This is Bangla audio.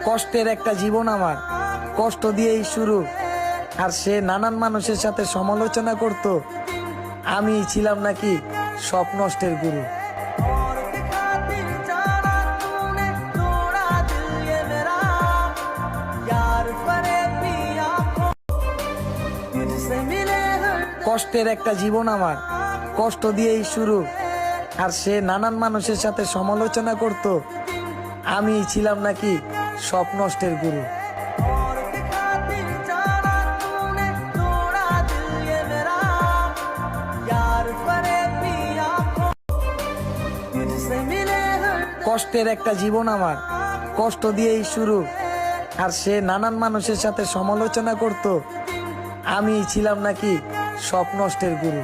কষ্টের একটা জীবন আমার, কষ্ট দিয়েই শুরু। আর সে নানান মানুষের সাথে সমালোচনা করত, আমি ছিলাম নাকি সব নষ্টের গুরু। কষ্টের একটা জীবন আমার, কষ্ট দিয়েই শুরু। আর সে নানান মানুষের সাথে সমালোচনা করত, আমি ছিলাম নাকি সব নষ্টের গুরু। কষ্টের একটা জীবন আমার, কষ্ট দিয়েই শুরু। আর সে নানান মানুষের সাথে সমালোচনা করত, আমি ছিলাম নাকি সব নষ্টের গুরু।